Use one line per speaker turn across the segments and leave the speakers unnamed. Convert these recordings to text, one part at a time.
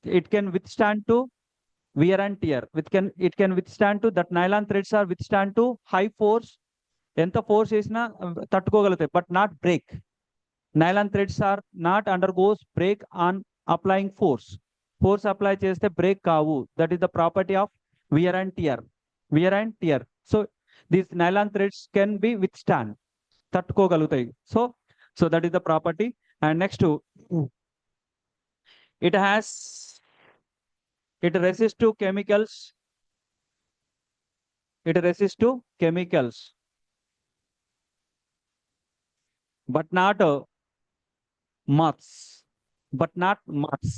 it can withstand to wear and tear. It can withstand to that nylon threads are withstand to high force. ఎంత force చేసినా తట్టుకోగలుగుతాయి, but not break. Nylon threads are not undergoes break on applying force. Force apply చేస్తే break కావు. That is the property of wear and tear. Wear and tear. So these nylon threads can be withstand, తట్టుకోగలుగుతాయి. So so that is the property. And next, it has it resists to chemicals. It resists to chemicals, but not moths. But not moths.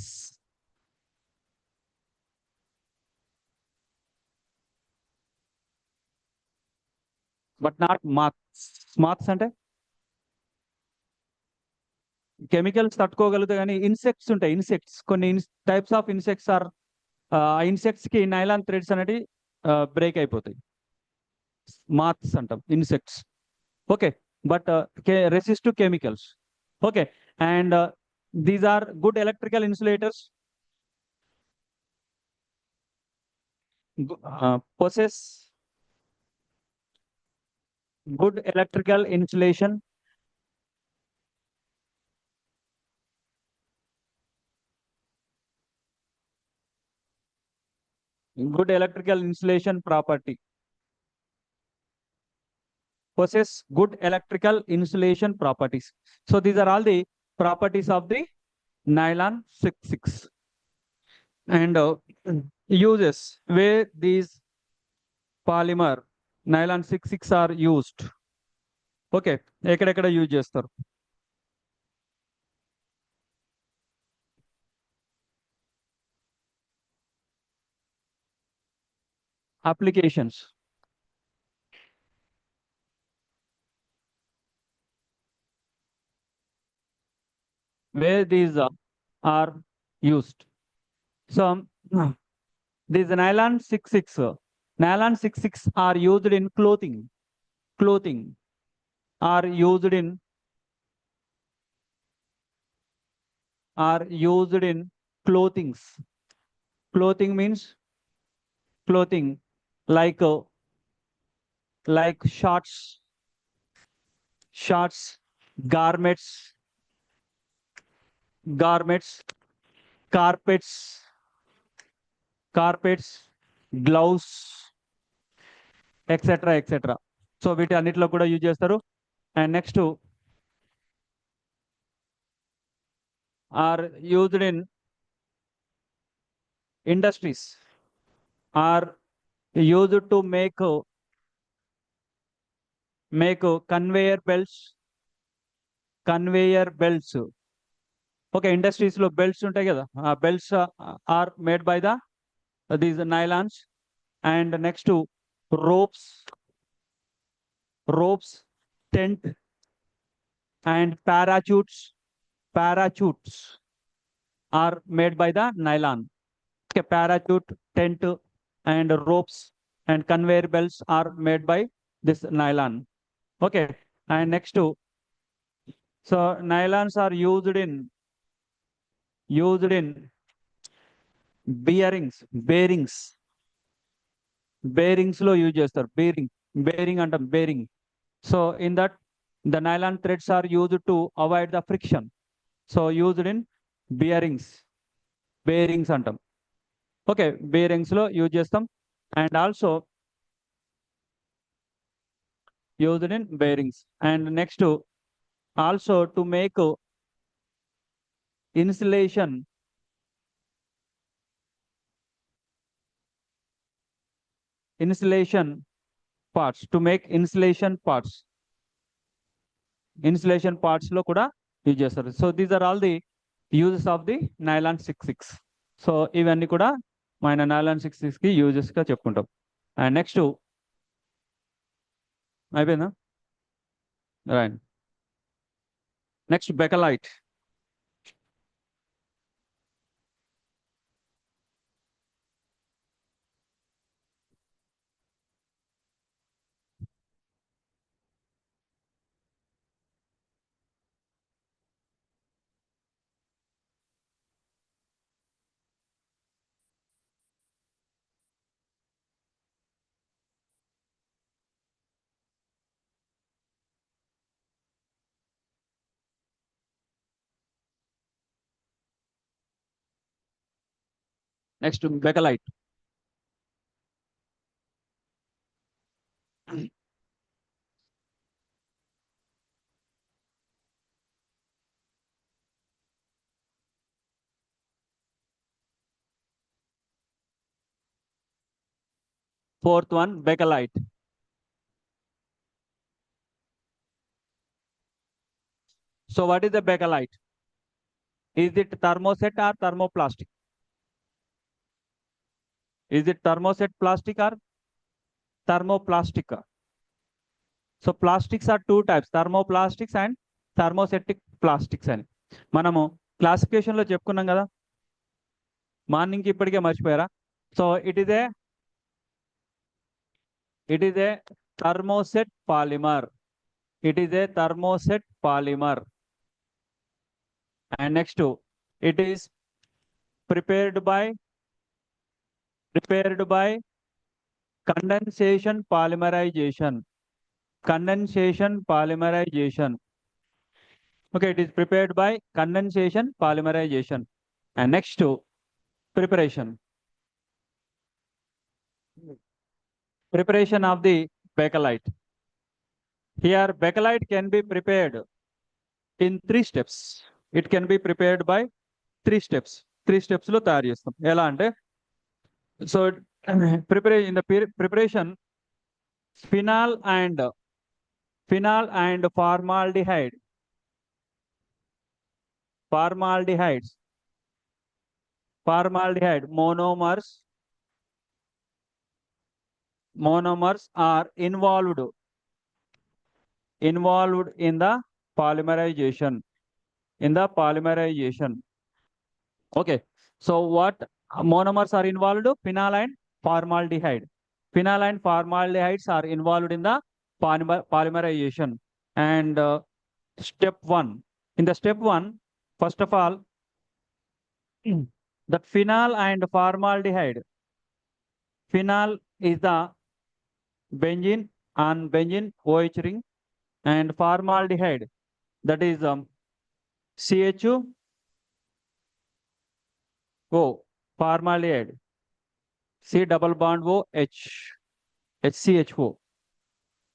But not moths. Moths అంటే chemicals తట్టుకోగలుగుతాయి, కానీ insects ఉంటాయి. Insects కొన్ని types of insects are, ఆ insects కి nylon threads అనేవి break అయిపోతాయి. Moths అంటాం insects. Okay, but resist to chemicals. Okay, and these are good electrical insulators. possess good electrical insulation. Good electrical insulation property. Possess good electrical insulation properties. So these are all the properties of the nylon 66. And uses where these polymer nylon 66 are used. Okay, ఎక్కడెక్కడ use చేస్తారు? Applications. Where these are used. So these nylon 66 are used in clothing. Clothing are used in clothings. Clothing means clothing like shorts, garments, carpets, gloves, etc. So వీటి అన్నిటిలో కూడా use చేస్తారు. And next are used in industries, are used to make conveyor belts. Okay, industries లో belts ఉంటాయి కదా, ఆ belts are made by these nylons. And next to ropes, tent and parachutes are made by the nylon. Okay, parachute, tent and ropes and conveyor belts are made by this nylon. Okay, and next to, so nylons are used in bearings లో use చేస్తారు. Bearing అంటాం, bearing. So in that the nylon threads are used to avoid the friction. So used in bearings అంటాం. Okay, bearings లో use చేస్తాం. And also used in bearings. And next also to make insulation parts, లో కూడా use చేస్తారు. So these are all the uses of the nylon 66. సో ఇవన్నీ కూడా మన నైలాన్ 66 కి యూజెస్ గా చెప్పుకుంటాం. అండ్ నెక్స్ట్ అయిపోయిందా? Right. Next bakelite. Next, bakelite. Fourth one, bakelite. So what is the bakelite? Is it thermoset or thermoplastic? Is it thermoset plastic or thermoplastic? So plastics are two types, thermoplastics and thermosetic plastics అని మనము classification లో చెప్పుకున్నాం కదా, morning కి ఇప్పటికే మర్చిపోయారా? So it is a thermoset polymer. It is a thermoset polymer. And next it is prepared by condensation polymerization. Okay, it is prepared by condensation polymerization. And next preparation of the bakelite. Here bakelite can be prepared in 3 steps. It can be prepared by 3 steps. 3 steps లో తయారు చేస్తాం. ఎలా అంటే, so in the preparation, phenol and formaldehyde monomers are involved in the polymerization. Okay, so what monomers are involved? Phenol and formaldehyde. Phenol and formaldehydes are involved in the polymerization. And step 1. In the step 1, first of all, that phenol and formaldehyde. Phenol is the benzene on benzene OH ring, and formaldehyde, that is CHO, formaldehyde, C double bond O H, HCHO,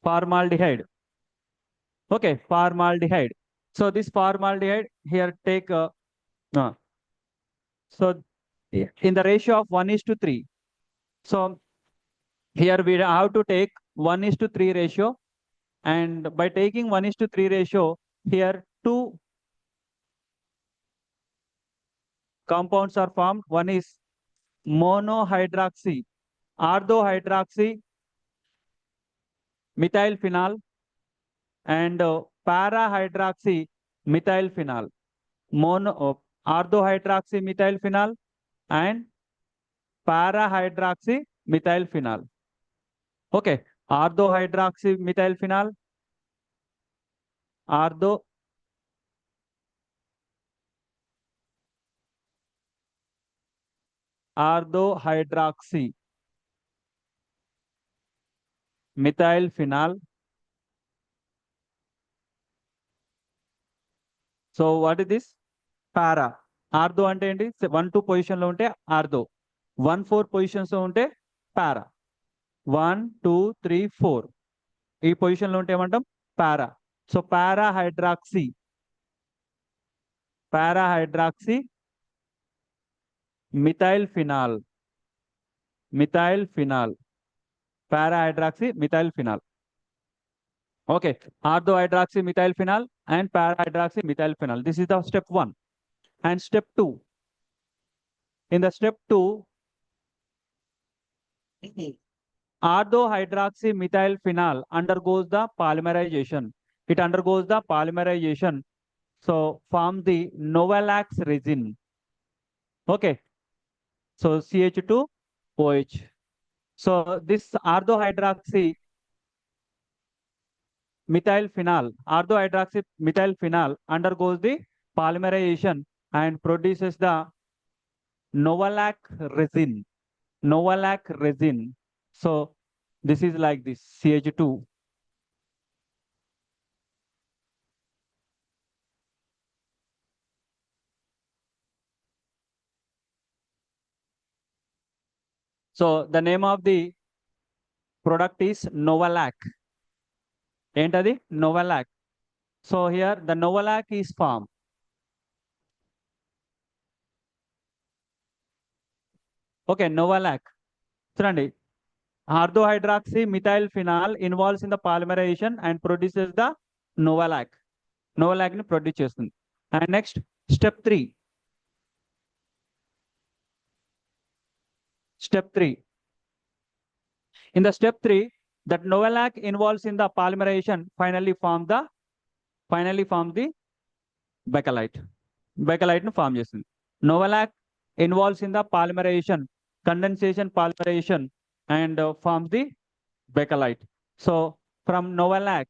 formaldehyde. Okay, formaldehyde. So this formaldehyde here take so in the ratio of 1:3. So here we have to take 1:3 ratio, and by taking 1:3 ratio, here 2 compounds are formed. One is monohydroxy, orthohydroxy methylphenol, and parahydroxy methylphenol. Orthohydroxy methylphenol and parahydroxy methylphenol. Okay, orthohydroxy methylphenol, orthohydroxy methylphenol. So what is this? Para. Artho ante enti? 1-2 position lo unte artho. 1-4 positions lo unte para. 1-2-3-4. ఈ position లో ఉంటే ఏమంటాం? Para. So parahydroxy methylphenol. Parahydroxy methylphenol. Okay, orthohydroxy methylphenol and parahydroxy methylphenol. This is the step 1. And step 2. In the step 2, orthohydroxy methylphenol undergoes the polymerization. It undergoes the polymerization. So form the Novalax resin. Okay. So CH2OH. So this orthohydroxy methylphenol undergoes the polymerization and produces the Novalax resin. So this is like this CH2. So the name of the product is Novalac. ఏంటది Novalac. So here the Novalac is formed. Okay, Novalac. చూడండి, orthohydroxy methyl phenol involves in the polymerization and produces the Novalac. Novalac ని produce చేస్తుంది. And next step 3. Step 3. In the step 3, that Novalac involves in the polymerization finally form the Bakelite. Bakelite ను form చేస్తుంది. Novalac involves in the polymerization, condensation polymerization, and forms the Bakelite. So from Novalac,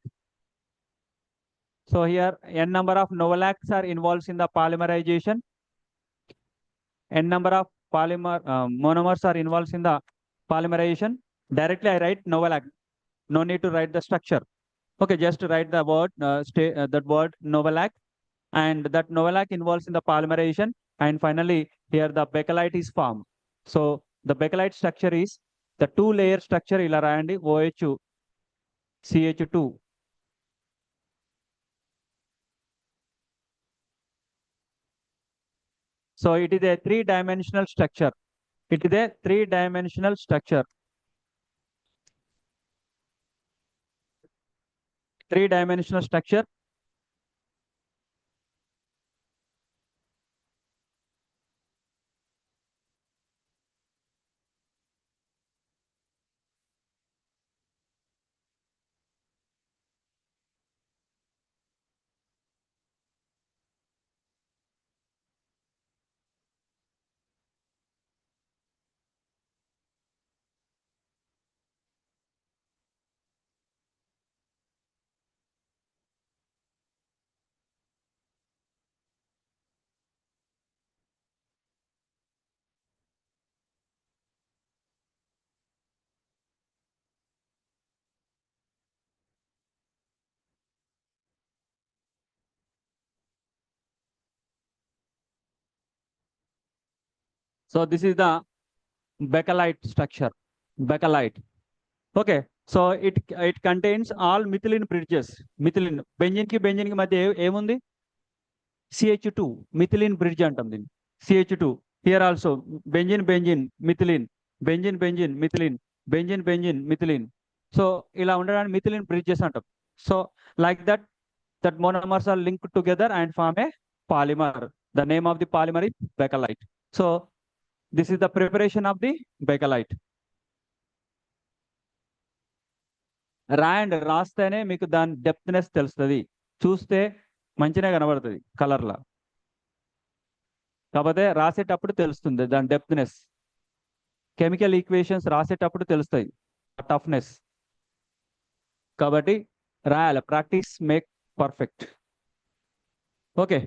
so here n number of Novalacs are involved in the polymerization. N number of monomers are involved in the polymerization. Directly I write Novalac. No need to write the structure. Okay, just write the word, that word Novalac, and that Novalac involves in the polymerization, and finally here the Bakelite is formed. So the Bakelite structure is the 2-layer structure ila rayandi OH CH2. So it is a 3-dimensional structure. It is a 3-dimensional structure. 3-dimensional structure. So this is the Bakelite structure. Bakelite. Okay. So it contains all methylene bridges. Methylene. Benzene ki madhya ఏముంది? CH2. Methylene bridge అంటాం దీన్ని. CH2. Here also benzene methylene. Benzene methylene. Benzene methylene. So ఇలా ఉండడానికి methylene bridges అంటాం. So like that monomers are linked together and form a polymer. The name of the polymer is Bakelite. So this is the preparation of the Bakelite. రాస్తేనే మీకు దాని depthness తెలుస్తుంది. చూస్తే మంచిగా కనబడుతుంది కలర్లా, కాకపోతే రాసేటప్పుడు తెలుస్తుంది దాని డెప్త్నెస్. కెమికల్ ఈక్వేషన్స్ రాసేటప్పుడు తెలుస్తాయి టఫ్నెస్. కాబట్టి రాయాలి. Practice make perfect. Okay.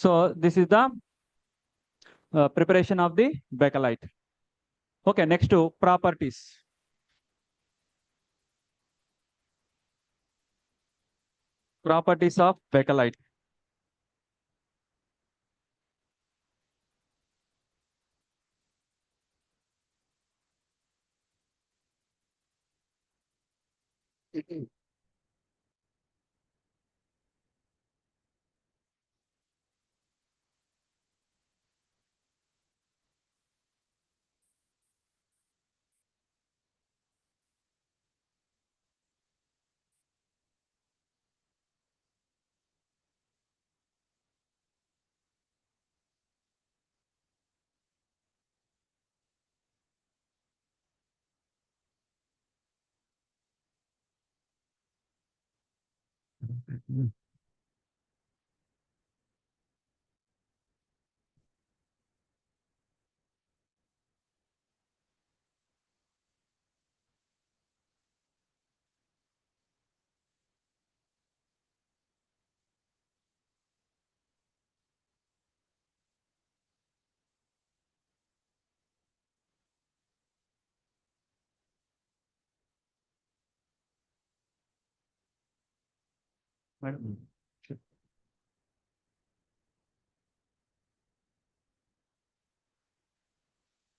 So this is the preparation of the Bakelite. Okay, next properties. Properties of Bakelite. Madam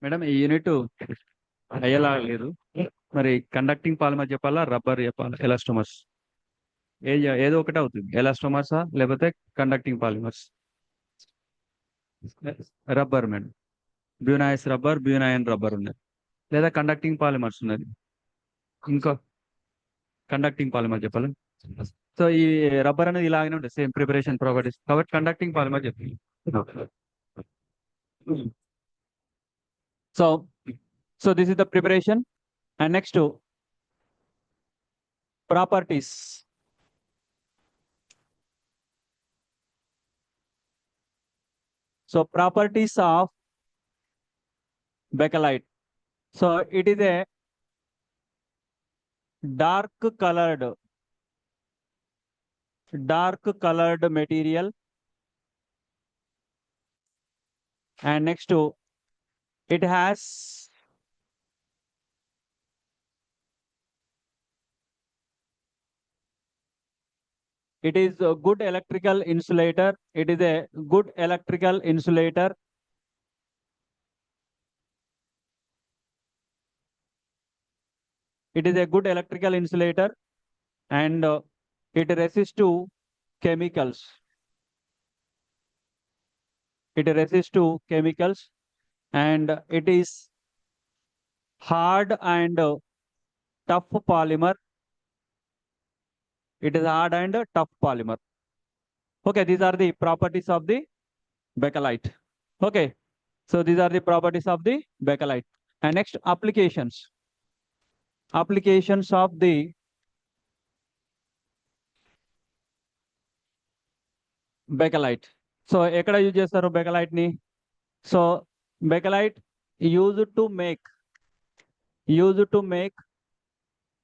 madam ఈ యూనిట్ అయ్యేలా లేదు. మరి కండక్టింగ్ పాలిమర్ చెప్పాలా, రబ్బర్ చెప్పాలా, ఎలాస్టోమర్స్? ఏదో ఒకటి అవుతుంది. ఎలాస్టోమర్సా లేకపోతే conducting polymers? Rubber madam. Buna S rubber, Buna N rubber ఉన్నది. లేదా కండక్టింగ్ పాలిమర్స్ ఉన్నది. ఇంకో కండక్టింగ్ పాలిమర్ చెప్పాలి. సో ఈ రబ్బర్ అనేది ఇలాగనే ఉంటుంది, సేమ్ ప్రిపరేషన్ ప్రాపర్టీస్, కాబట్టి కండక్టింగ్ పాలిమర్ చెప్పాలి. So, so this is the preparation, and next to properties. So properties of bakelite. So it is a dark colored material, and next to it has it is a good electrical insulator. It is a good electrical insulator. It is a good electrical insulator, and it resists to chemicals. It resists to chemicals, and it is hard and tough polymer. It is hard and tough polymer. Okay, these are the properties of the bakelite. Okay, so these are the properties of the bakelite. And next, applications. Applications of the bakelite. So ఎక్కడ use చేస్తారు bakelite ని? So bakelite used to make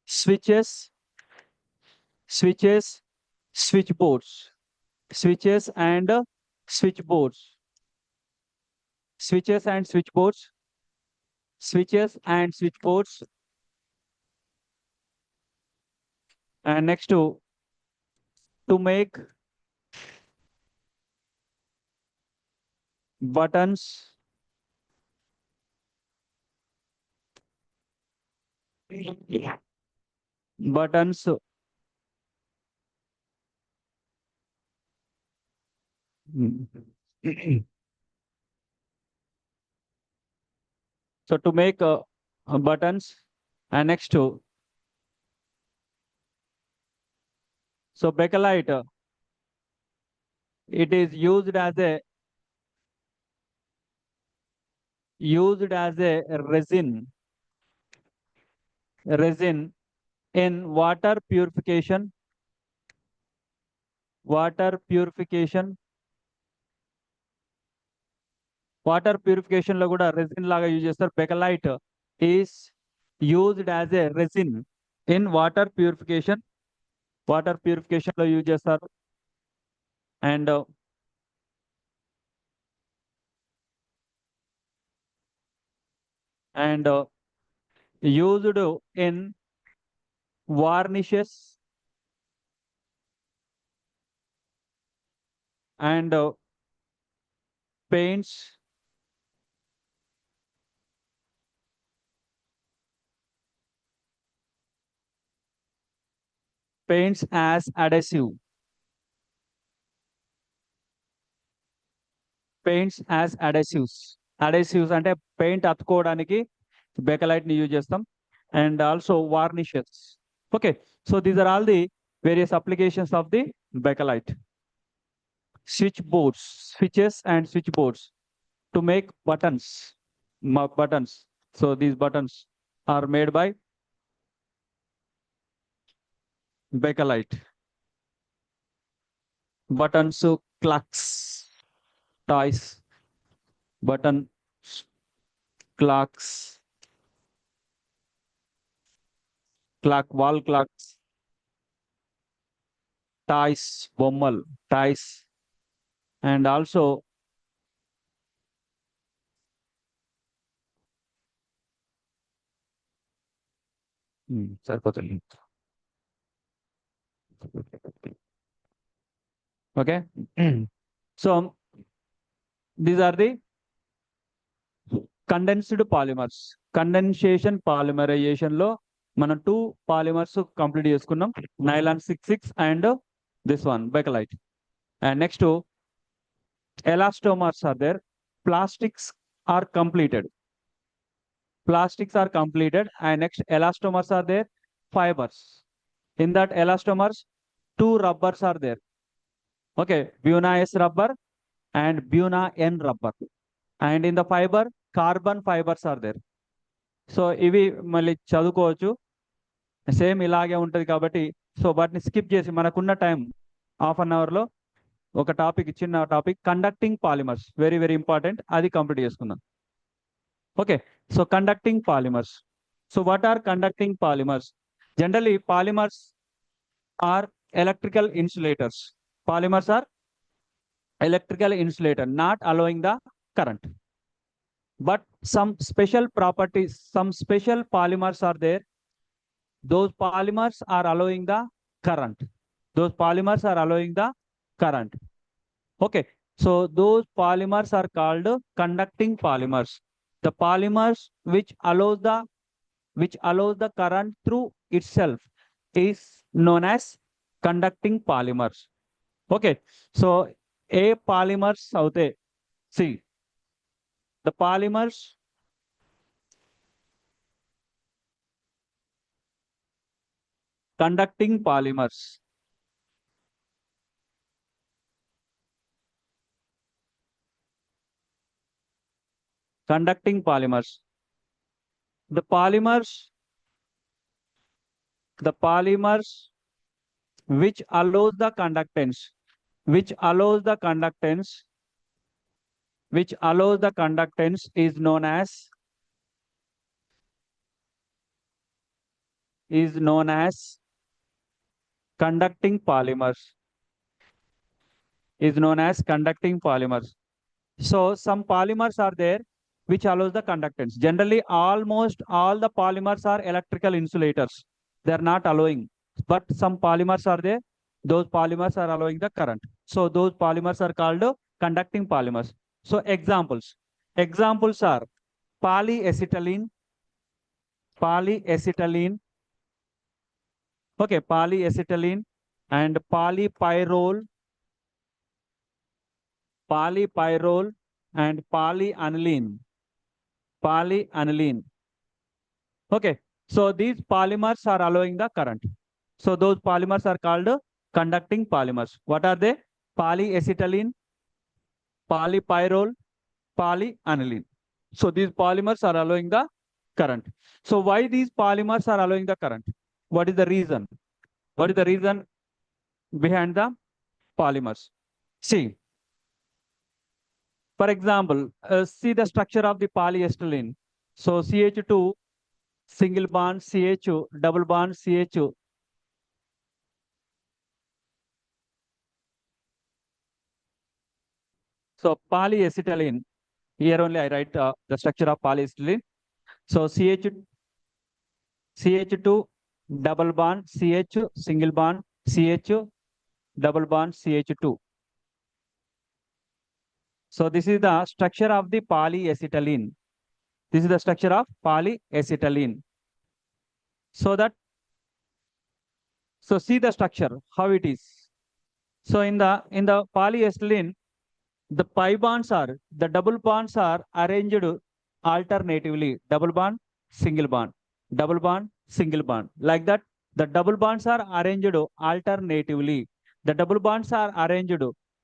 switches, switchboards, switches and switchboards, switches and switchboards, switches and switchboards. And next to make buttons, buttons, so to make buttons. And next so bakelite, it is used as a resin in water purification లో కూడా resin లాగా use చేస్తారు. Bakelite is used as a resin in water purification లో use చేస్తారు. And used in varnishes and paints, as adhesive, adhesives అంటే paint అతుకోవడానికి Bakelite ని use చేస్తాం. And also varnishes. Okay, so these are all the various applications of the Bakelite. Switches and switchboards to make buttons. So these buttons are made by bakelite. Buttons, clocks, toys, button, clocks, wall clocks, toys, bommal, toys, and also సరిపోతుంది. Okay. So these are the condensed polymers, condensation polymerization లో మనం two polymers complete చేసుకున్నాం, nylon 66 and this one bakelite. And next elastomers are there, plastics are completed, plastics are completed. And next elastomers are there, fibers. In that elastomers, two rubbers are there. Okay, Buna S rubber and Buna N rubber. And in the fiber, carbon fibers are there. So ఇవి మళ్ళీ చదువుకోవచ్చు, same ఇలాగే ఉంటుంది కాబట్టి. So వాటిని skip చేసి మనకున్న time హాఫ్-అన్-అవర్లో ఒక టాపిక్, చిన్న topic conducting polymers, very very important, అది కంప్లీట్ చేసుకుందాం. Okay, so conducting polymers. So what are conducting polymers? Generally polymers are electrical insulators. Polymers are electrical insulator, not allowing the current. But some special properties, some special polymers are there. Those polymers are allowing the current. Those polymers are allowing the current. Okay, so those polymers are called conducting polymers. The polymers which allows the current through itself is known as conducting polymers. Okay, so a polymers aute, see the polymers conducting polymers, conducting polymers, the polymers which allows the conductance, which allows the conductance, which allows the conductance is known as conducting polymers, is known as conducting polymers. So some polymers are there which allows the conductance. Generally almost all the polymers are electrical insulators, they are not allowing, but some polymers are there, those polymers are allowing the current. So those polymers are called conducting polymers. So examples are polyacetylene, okay, polyacetylene and polypyrrole and polyaniline. Okay, so these polymers are allowing the current. So those polymers are called conducting polymers. What are they? Polyacetylene, polypyrrole, polyaniline. So these polymers are allowing the current. So why these polymers are allowing the current? What is the reason? What is the reason behind the polymers? See, for example, see the structure of the polyacetylene. So CH2 single bond, CH double bond, CH. So polyacetylene, here only I write the structure of polyacetylene. So CH2 double bond, CH single bond, CH double bond, CH2. So this is the structure of the polyacetylene. This is the structure of polyacetylene. So see the structure, how it is. So in the polyacetylene, the pi bonds are, the double bonds are arranged alternatively. Double bond, single bond, double bond, single bond. Like that, the double bonds are arranged alternatively. The double bonds are arranged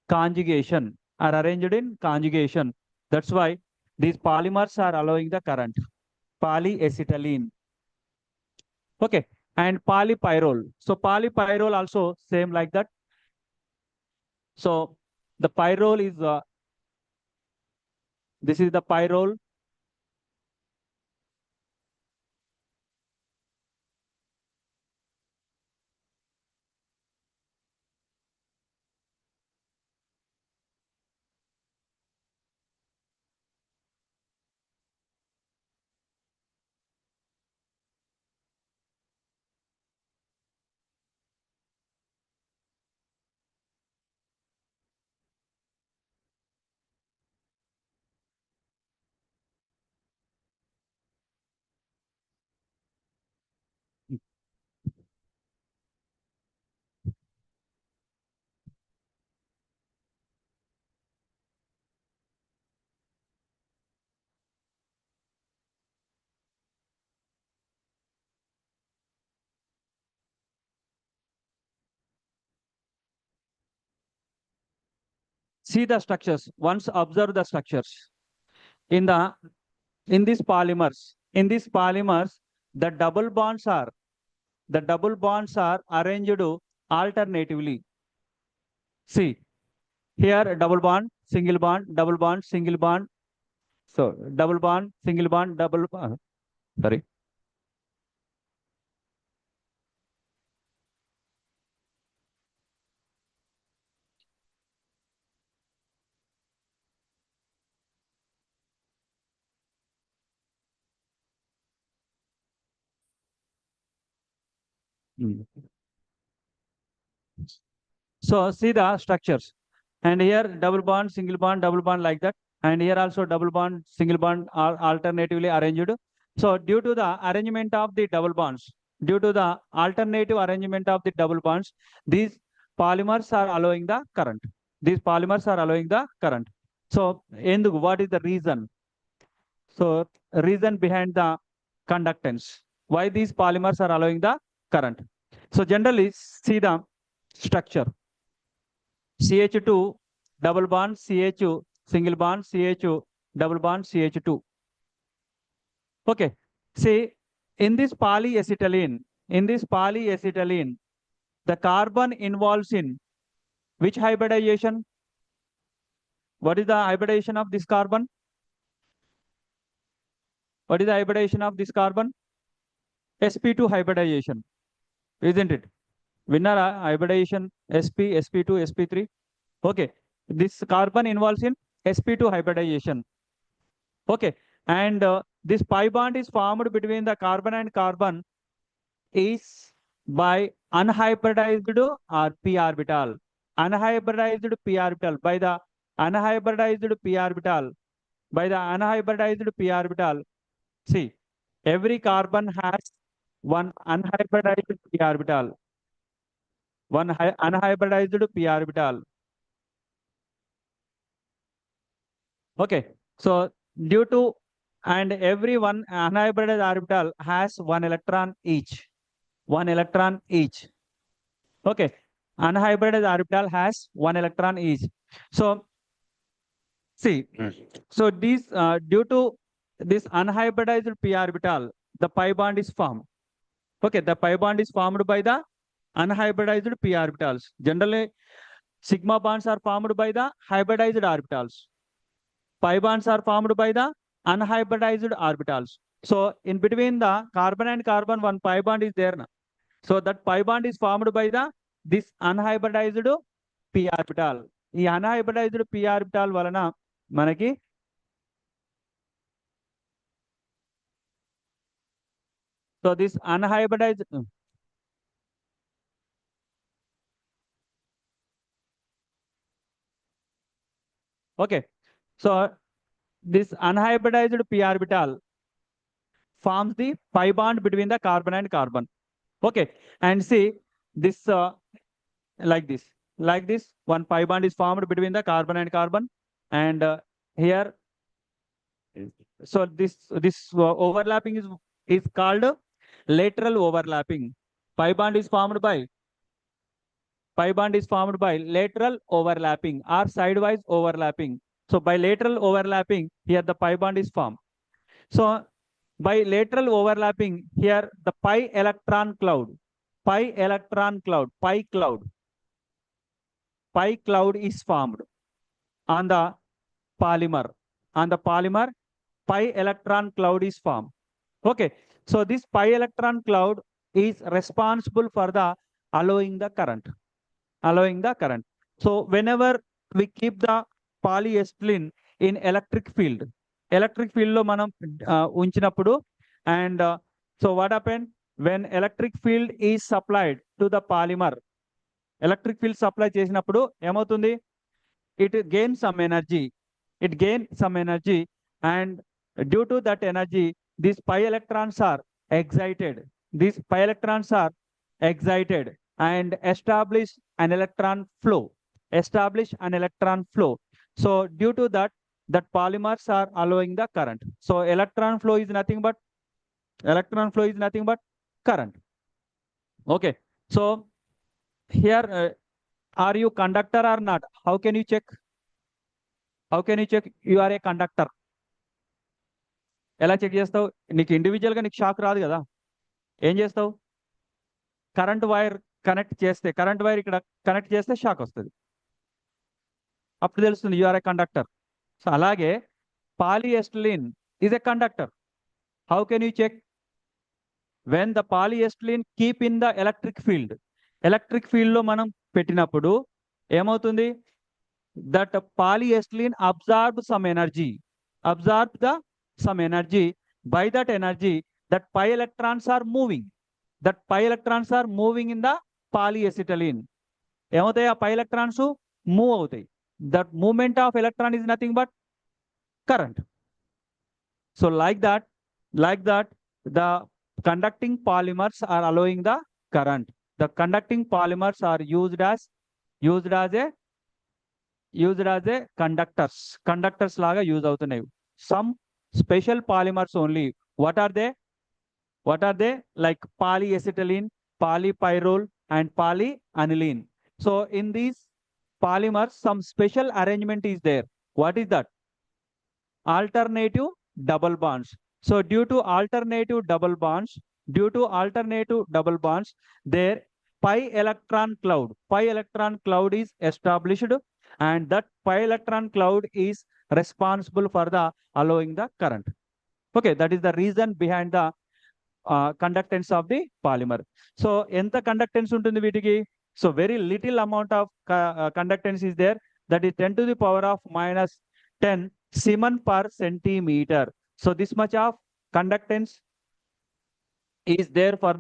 conjugation, are arranged in conjugation. That's why these polymers are allowing the current. Polyacetylene. Okay, and polypyrrole. So polypyrrole also same like that. So the pyrrole is this is the pyrrole. See the structures. Once observe the structures. In these polymers, the double bonds are arranged alternatively. See, here double bond, single bond, double bond, single bond. So double bond, single bond, double bond. Sorry. Mm. So see the structures. And here double bond, double bond like that. And here also double bond, single bond are alternatively arranged. So due to the arrangement of the double bonds, due to the alternative arrangement of the double bonds, these polymers are allowing the current. These polymers are allowing the current. So what is the reason? So reason behind the conductance. Why these polymers are allowing the current? So generally see the structure. CH2 double bond CH single bond CH double bond CH2. Okay. See in this polyacetylene, the carbon involves in which hybridization? What is the hybridization of this carbon? What is the hybridization of this carbon? sp2 hybridization, isn't it? Winner hybridization sp2, sp3. Okay. This carbon involves in sp2 hybridization. Okay. And this pi bond is formed between the carbon and carbon is by unhybridized or p orbital. Unhybridized p orbital. Unhybridized p orbital. By the unhybridized p orbital. See, every carbon has one unhybridized p orbital. One unhybridized p orbital. Okay. So due to and every one unhybridized orbital has one electron each. One electron each. Okay. Unhybridized orbital has one electron each. So see, so these due to this unhybridized p orbital, the pi bond is formed. Okay, the pi bond is formed by the unhybridized p orbitals. Generally, sigma bonds are formed by the hybridized orbitals. Pi bonds are formed by the unhybridized orbitals. So in between the carbon and carbon, one pi bond is there now. So that pi bond is formed by the this unhybridized p orbital. ఈ unhybridized p orbital వలన మనకి so this unhybridized okay. So this unhybridized p orbital forms the pi bond between the carbon and carbon. Okay, and see this like this, one pi bond is formed between the carbon and carbon, and here, so this overlapping is called lateral overlapping. Pi bond is formed by lateral overlapping or sidewise overlapping. So by lateral overlapping, here the pi bond is formed. So by lateral overlapping, here the pi cloud is formed on the polymer. On the polymer, pi electron cloud is formed. Okay. So this pi electron cloud is responsible for the allowing the current. So whenever we keep the polyacetylene in electric field lo manam unchinappudu, and so what happened when electric field is supplied to the polymer, electric field supply చేసినప్పుడు ఏమవుతుంది, it gains some energy, and due to that energy these pi electrons are excited and establish an electron flow. So due to that polymers are allowing the current. So electron flow is nothing but current. Okay. So here are you conductor or not? How can you check? How can you check you are a conductor? ఎలా check చేస్తావు? నీకు individual గా నీకు shock రాదు కదా, ఏం చేస్తావు? Current wire current wire ఇక్కడ కనెక్ట్ చేస్తే షాక్ వస్తుంది, అప్పుడు తెలుస్తుంది you are a conductor. So అలాగే polyethylene is a conductor. How can you check? When the polyethylene keep in the electric field లో మనం పెట్టినప్పుడు ఏమవుతుంది? That polyethylene absorb the some energy. By that energy, that pi electrons are moving in the polyacetylene. ఏమవుతాయి? ఆ పై electrons move అవుతాయి. That movement of electron is nothing but current. So like that the conducting polymers are allowing the current. The conducting polymers are used as a conductors లాగా use అవుతున్నాయి. Some special polymers only. What are they? Like polyacetylene, polypyrrole and polyaniline. So in these polymers some special arrangement is there. What is that? Alternative double bonds. So due to alternative double bonds, their pi electron cloud is established, and that pi electron cloud is responsible for the allowing the current. Okay, that is the reason behind the conductance of the polymer. So ఎంత conductance ఉంటుంది వీటికి? So very little amount of conductance is there, that is 10 to the power of minus 10 Siemens per centimeter. So this much of conductance is there for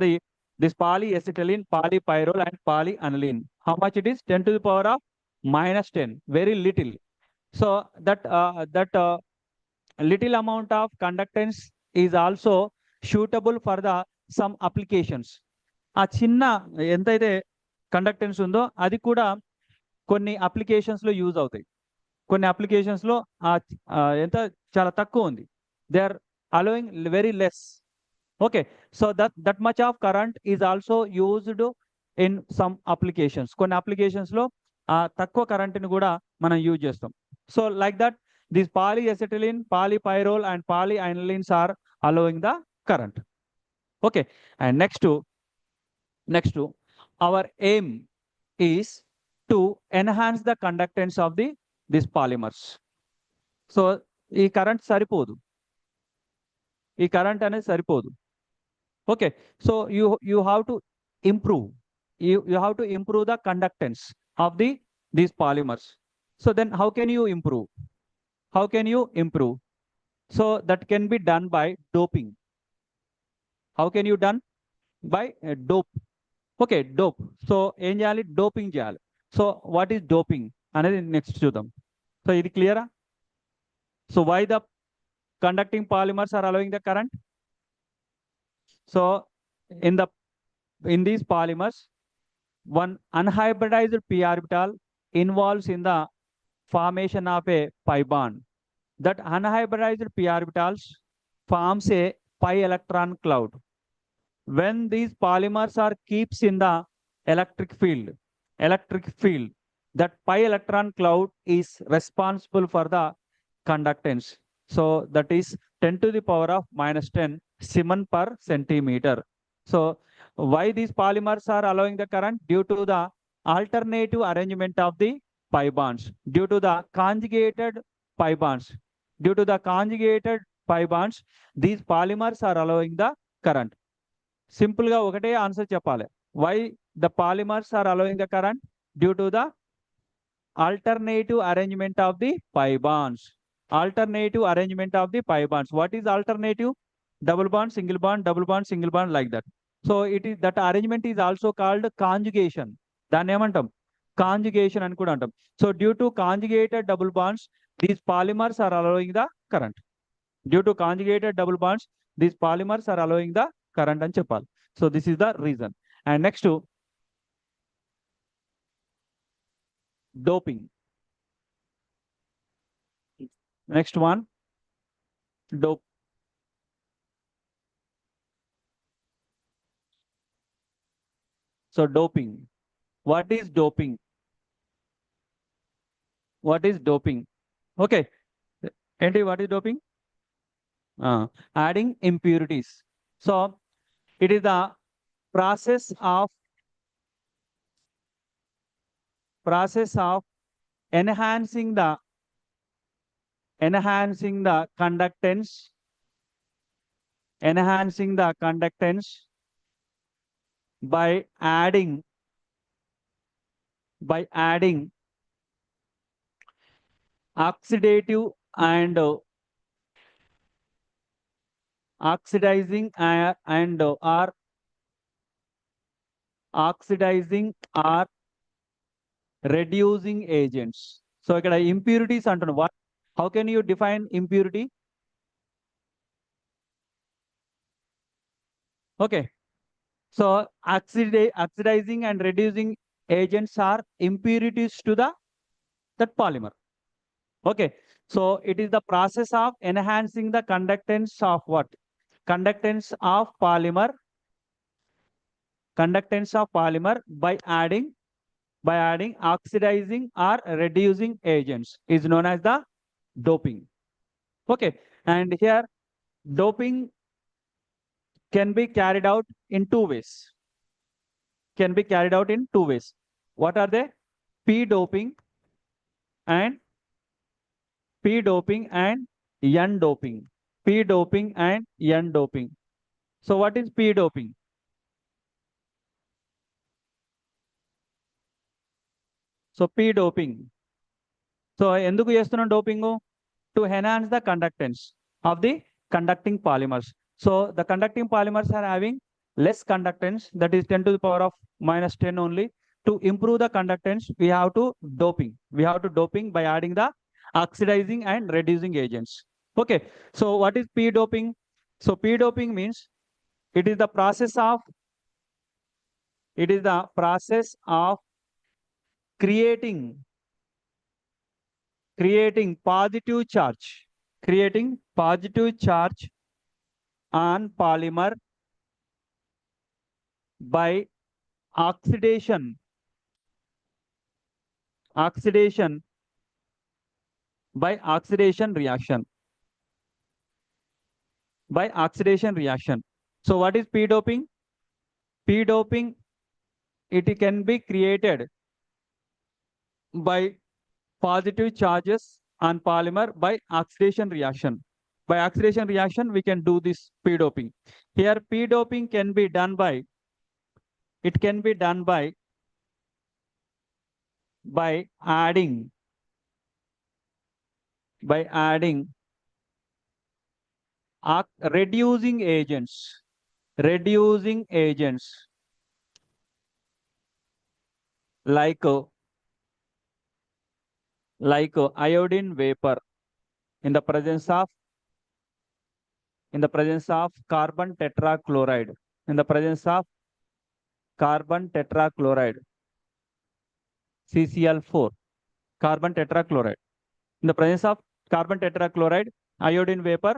this polyacetylene, polypyrrole and polyaniline. How much it is? 10 to the power of minus 10, very little. So that little amount of conductance is also suitable for the some applications. ఆ చిన్న ఎంతైతే conductance ఉందో అది కూడా కొన్ని applications లో use అవుతాయి. కొన్ని అప్లికేషన్స్ లో ఎంత చాలా తక్కువ ఉంది, they are allowing very less. Okay, so that much of current is also used in some applications. కొన్ని అప్లికేషన్స్ లో తక్కువ కరెంట్ని కూడా మనం యూజ్ చేస్తాం. So like that these polyacetylene, polypyrrole and polyanilines are allowing the current. Okay, and next our aim is to enhance the conductance of these polymers. So ఈ current సరిపోదు, ఈ కరెంట్ అనేది సరిపోదు. Okay, so you have to improve the conductance of these polymers. So then how can you improve? So that can be done by doping. How can you done? By dope. Okay, dope. So ఏం చేయాలి? Doping చేయాలి. So what is doping అనేది next చూద్దాం. So ఇది క్లియరా? So why the conducting polymers are allowing the current? So in these polymers, one unhybridized p orbital involves in the formation of a pi bond. That unhybridized p orbitals forms a pi electron cloud. When these polymers are keeps in the electric field, that pi electron cloud is responsible for the conductance. So that is 10 to the power of minus 10 Siemens per centimeter. So why these polymers are allowing the current? Due to the alternative arrangement of the pi bonds, due to the conjugated pi bonds. These polymers are allowing the current. Simple ga ఒకటే answer చెప్పాలి. Why the polymers are allowing the current? Due to the alternative arrangement of the pi bonds. What is alternative? Double bond, single bond, double bond, single bond, like that. So it is that arrangement is also called conjugation. దాన్ని ఏమంటాం? Conjugation అని కూడా అంటాం. So due to conjugated double bonds these polymers are allowing the current. Due to conjugated double bonds these polymers are allowing the current అని చెప్పాలి. So this is the reason. And next doping. Next one dope. So doping. What is doping? Okay. Andy, what is doping? Adding impurities. So it is the process of process of enhancing the enhancing the conductance enhancing the conductance by adding oxidative and oxidizing and or oxidizing or reducing agents. So ఇక్కడ impurities అంటున్నాం. What? How can you define impurity? Okay. So oxidizing and reducing agents are impurities to the that polymer. Okay. So it is the process of enhancing the conductance of what? Conductance of polymer by adding oxidizing or reducing agents is known as the doping. Okay. And here doping can be carried out in two ways. What are they? P doping and N doping. P doping and N doping. So what is P doping? So P doping. So ఎందుకు చేస్తున్నాం doping? To enhance the conductance of the conducting polymers. So the conducting polymers are having less conductance, that is 10 to the power of minus 10 only. To improve the conductance, we have to doping by adding the oxidizing and reducing agents. Okay. So what is P doping? So P doping means it is the process of creating positive charge on polymer by oxidation reaction. So what is P doping? P doping, it can be created by positive charges on polymer by oxidation reaction. By oxidation reaction, we can do this P doping. Here, P doping can be done by adding reducing agents like iodine vapor in the presence of carbon tetrachloride, CCl4, carbon tetrachloride. In the presence of carbon tetrachloride, iodine vapor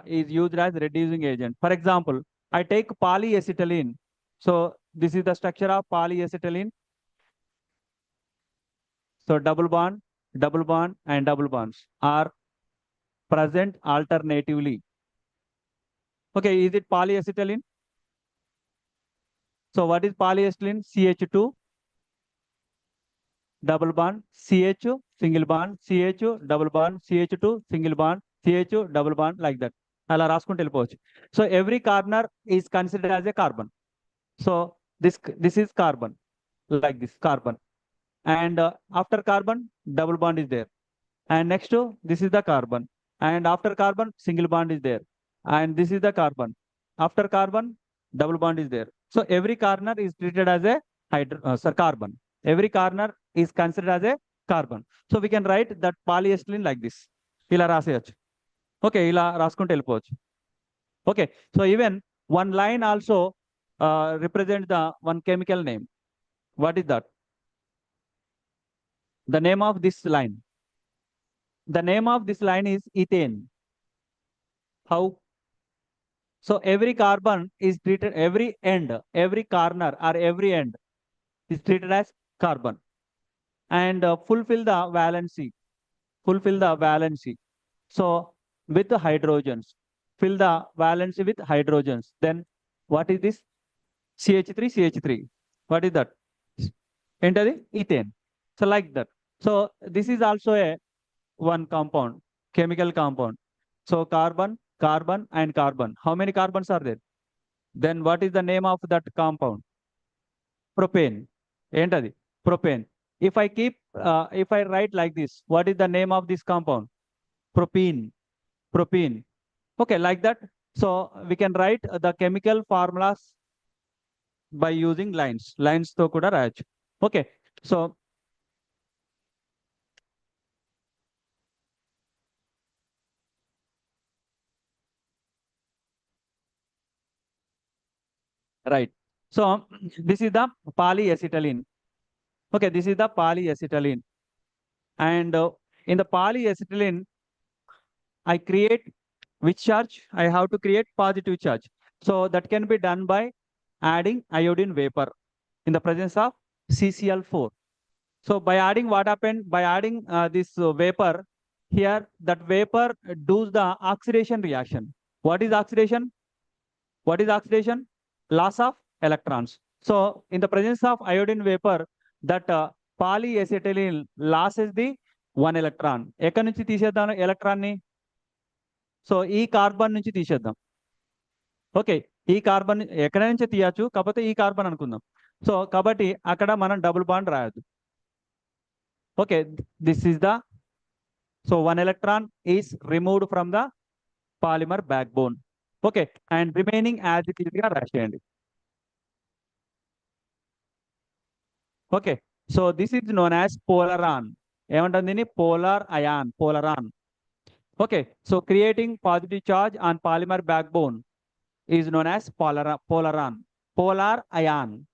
is used as reducing agent. For example, I take polyacetylene. So this is the structure of polyacetylene. So double bond, and double bonds are present alternatively. Okay, is it polyacetylene? So what is polyacetylene? CH2 double bond, CH single bond, CH double bond, CH2 single bond, CH double bond, like that. అలా రాసుకుంటూ వెళ్ళిపోవచ్చు. So every corner is considered as a carbon. So this is carbon, like this carbon. And after carbon, double bond is there. And next to this is the carbon. And after carbon, single bond is there. And this is the carbon. After carbon, double bond is there. So every corner is treated as a carbon. Every corner is considered as a carbon. So we can write that polyacetylene like this. ఇలా రాసేయచ్చు. Okay, ఇలా రాసుకుంటూ వెళ్ళిపోవచ్చు. Okay, so even one line also represents the one chemical name. What is that? The name of this line. The name of this line is ethane. How? So every carbon is treated, every corner or every end is treated as carbon and fulfill the valency. fulfill the valency. So with the hydrogens, fill the valency with hydrogens. Then what is this? CH3, CH3. What is that? Enter the ethane. So like that. So this is also a one compound, chemical compound. So carbon, carbon, and carbon. How many carbons are there? Then what is the name of that compound? Propane. ఏంటది? Propane. If I write like this, what is the name of this compound? Propene. Propene. Okay, like that. So we can write the chemical formulas by using lines. Lines తో కూడా రాయొచ్చు. Okay. So right. So this is the polyacetylene. Okay, this is the polyacetylene. And in the polyacetylene, I create which charge? I have to create positive charge. So that can be done by adding iodine vapor in the presence of CCl4. So by adding what happened? By adding this vapor, here that vapor does the oxidation reaction. What is oxidation? What is oxidation? Loss of electrons. So in the presence of iodine vapor, that polyacetylene losses the one electron. ఎక్కడి నుంచి తీసేద్దాం electron ని? So ఈ carbon నుంచి తీసేద్దాం. Okay, ఈ carbon ఎక్కడి నుంచి తీయచ్చు, కాకపోతే ఈ కార్బన్ అనుకుందాం. సో కాబట్టి అక్కడ మనం డబుల్ బాండ్ రాయొద్దు. Okay, this is the so one electron is removed from the polymer backbone. Okay, and remaining as it is గా రాసేయండి. Okay, so this is known as polaron. ఏమంటుంది దీన్ని? Polar ion, polaron. Okay, so creating positive charge on polymer backbone is known as polaran. Polar ion,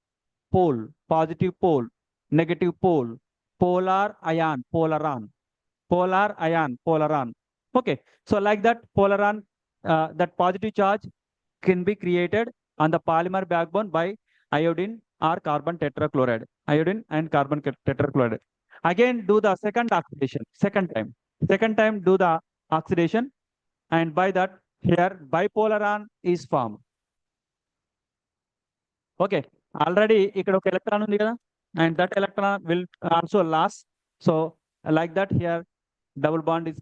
pole, positive pole, negative pole, polar ion, polaran, polar ion, polaran. Okay, so like that polaran, that positive charge can be created on the polymer backbone by iodine or carbon tetrachloride. Iodine and carbon tetrachloride. Again, do the second oxidation, second time do the oxidation, and by that here bipolar is formed. Okay, already ఇక్కడ ఒక electron ఉంది కదా, and that electron will also last. So like that here double bond is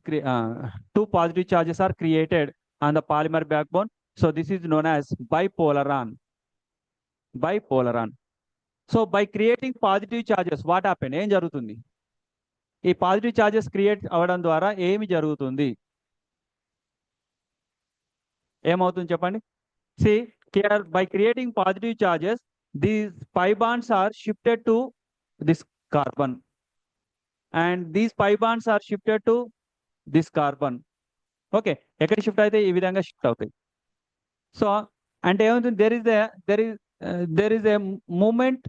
two positive charges are created on the polymer backbone. So this is known as bipolar. So by creating positive charges, what happen? ఏం జరుగుతుంది? ఈ positive charges create అవ్వడం ద్వారా ఏమి జరుగుతుంది? ఏమవుతుంది చెప్పండి? See, here by creating positive charges, these pi bonds are shifted to this carbon, and these pi bonds are shifted to this carbon. Okay, ఎక్కడ షిఫ్ట్ అయితే ఈ విధంగా షిఫ్ట్ అవుతాయి. సో అంటే ఏమవుతుంది? there is a movement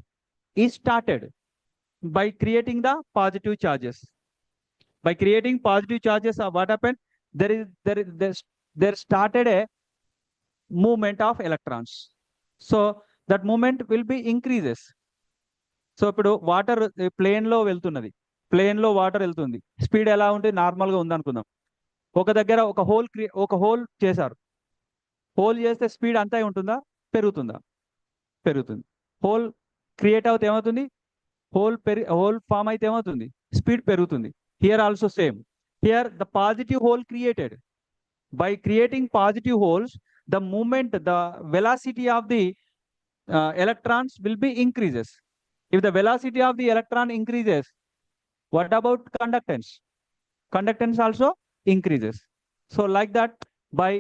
is started by creating the positive charges. By creating positive charges, what happened? There started a movement of electrons. So that movement will be increases. So ఇప్పుడు water plane లో వెళ్తున్నది, plane లో water వెళ్తుంది, speed ఎలా ఉంటుంది? Normal గా ఉంది అనుకుందాం. ఒక దగ్గర ఒక హోల్ చేశారు. హోల్ చేస్తే స్పీడ్ అంతా ఉంటుందా? పెరుగుతుందా? పెరుగుతుంది. హోల్ క్రియేట్ అవుతే ఏమవుతుంది? హోల్ ఫామ్ అయితే ఏమవుతుంది? స్పీడ్ పెరుగుతుంది. Here also same. Here the positive whole created. By creating positive holes, the movement, the velocity of the electrons will be increases. If the velocity of the electron increases, what about conductance? Conductance also increases. So like that, by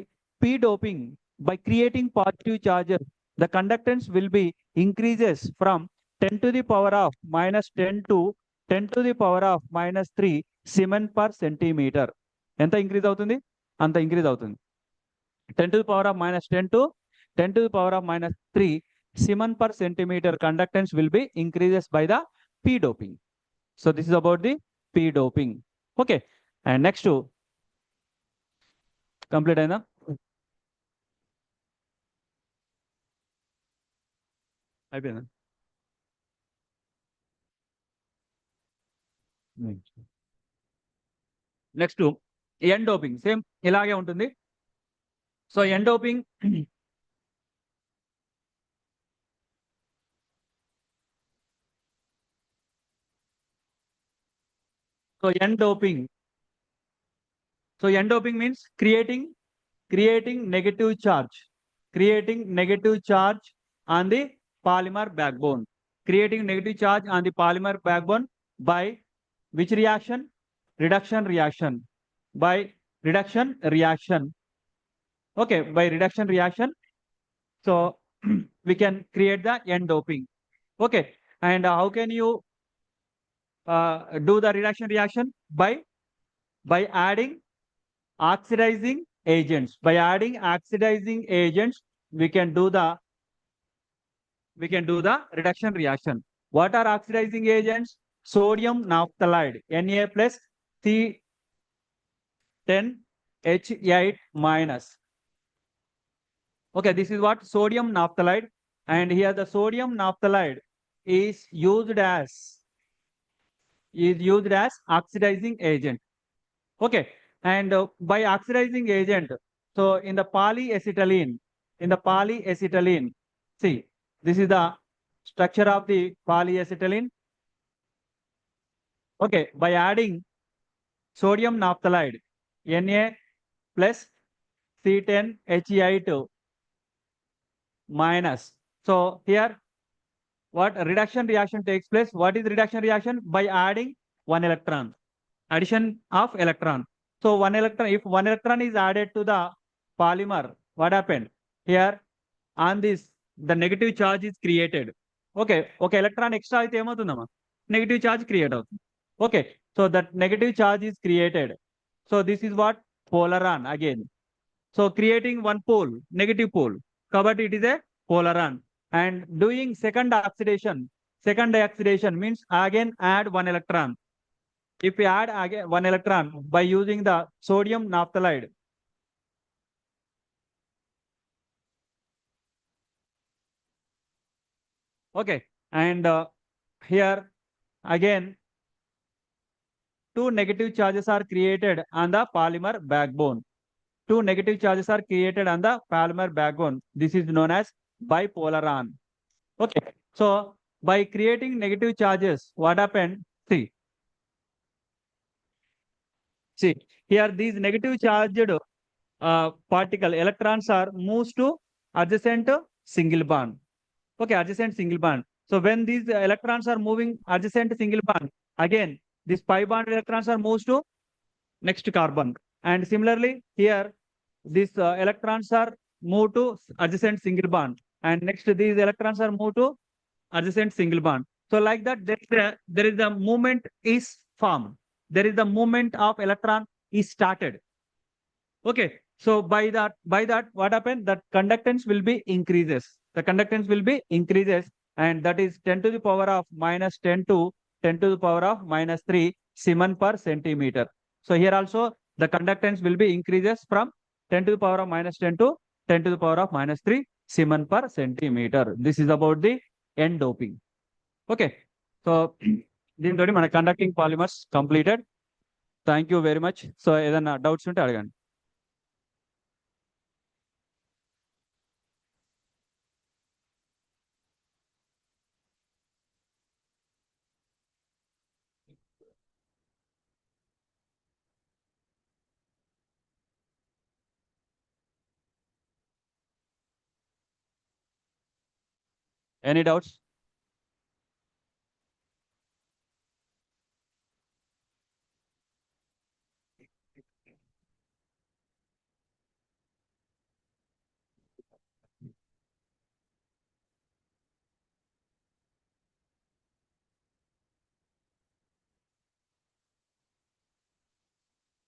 p-doping, by creating positive charges, the conductance will be increases from 10 to the power of minus 10 to 10 to the power of minus 3 Siemens per centimeter. ఎంత increase అవుతుంది? అంత increase అవుతుంది. 10 to the power of minus 10 to 10 to the power of minus 3 Siemens per centimeter conductance will be increases by the p-doping. So this is about the p-doping. Okay, and next to complete అయినా? అయిపోయిందా? Next ఎన్ doping same ఇలాగే ఉంటుంది. So N doping so N doping so N doping means creating negative charge, creating negative charge on the polymer backbone, creating negative charge on the polymer backbone by which reaction? Reduction reaction. By reduction reaction. Okay, by reduction reaction. So we can create the n doping. Okay, and how can you do the reduction reaction? By adding oxidizing agents. By adding oxidizing agents, we can do the reduction reaction. What are oxidizing agents? Sodium naphthalide, Na plus C10H8 minus. Okay, this is what sodium naphthalide, and here the sodium naphthalide is used as oxidizing agent. Okay, and by oxidizing agent, so in the polyacetylene, see, this is the structure of the polyacetylene. Okay, by adding sodium naphthalide, Na plus C10H8 minus. So here what reduction reaction takes place? What is reduction reaction? By adding one electron, addition of electron. So one electron, if one electron is added to the polymer, what happened? Here on this, the negative charge is created. Okay, okay, electron extra అయితే ఏమవుతుందమ్మా? Negative charge create అవుతుంది. Okay, so that negative charge is created. So this is what polaron again. So creating one pole, negative pole. Kabatti it is a polaron. And doing second oxidation means again add one electron. If we add again one electron by using the sodium naphthalide, okay, and here again two negative charges are created on the polymer backbone. Two negative charges are created on the polymer backbone. This is known as bipolaron. Okay, so by creating negative charges, what happened? See, here these negative charged particle electrons are moves to adjacent single bond. Okay, adjacent single bond. So when these electrons are moving adjacent single bond, again these pi bond electrons are moves to next carbon. And similarly here these electrons are moved to adjacent single bond, and next these electrons are moved to adjacent single bond. So like that, there is the movement is formed. There is the movement of electron is started. Okay, so by that, what happened? That conductance will be increases. The conductance will be increases, and that is 10 to the power of minus 10 to 10 to the power of minus 3 Siemens per centimeter. So here also the conductance will be increases from 10 to the power of minus 10 to 10 to the power of minus 3 Siemens per centimeter. This is about the N doping. Okay, so దీంతో మన conducting polymers completed. Thank you very much. So ఏదైనా doubts ఉంటే అడగండి. Any doubts?